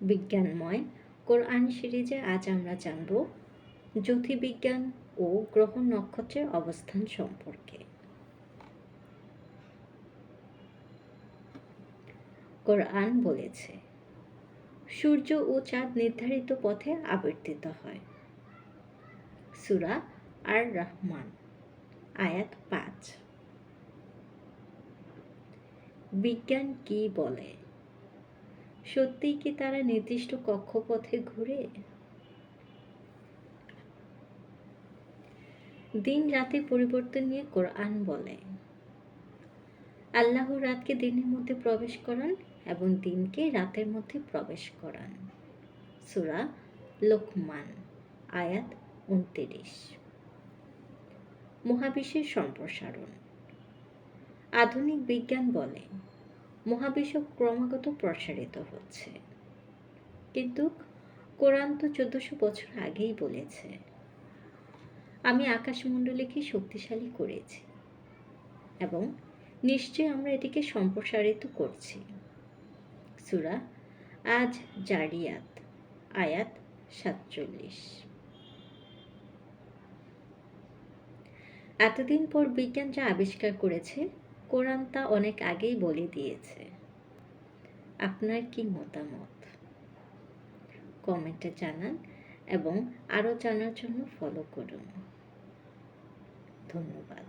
বিজ্ঞানময় কোরআন সিরিজে আজ আমরা জানব জ্যোতির্বিজ্ঞান ও গ্রহ নক্ষত্রের অবস্থান সম্পর্কে। কোরআন বলেছে, সূর্য ও চাঁদ নির্ধারিত পথে আবর্তিত হয়। সূরা আর রহমান আয়াত 5। বিজ্ঞান কি বলে? সত্যিই কি তারা নির্দিষ্ট কক্ষপথে ঘুরে? দিন রাতে পরিবর্তন নিয়ে কোরআন বলে, আল্লাহ রাতকে দিনের মধ্যে প্রবেশ করান এবং দিনকে রাতের মধ্যে প্রবেশ করান। সূরা লোকমান আয়াত 29। মহাবিশ্বের সম্প্রসারণ। আধুনিক বিজ্ঞান বলে মহাবিশ্ব ক্রমাগত প্রসারিত হচ্ছে, কিন্তু কোরআন তো 1400 বছর আগেই বলেছে, আমি আকাশমণ্ডলীকে শক্তিশালী করেছি এবং নিশ্চয়ই আমরা এটিকে সম্প্রসারিত করছি। সূরা আজ জারিয়াত আয়াত 47। এতদিন পর বিজ্ঞান যা আবিষ্কার করেছে, কোরআন তা অনেক আগেই বলে দিয়েছে। আপনার কি মতামত? কমেন্টে জানান এবং আরও জানার জন্য ফলো করুন। ধন্যবাদ।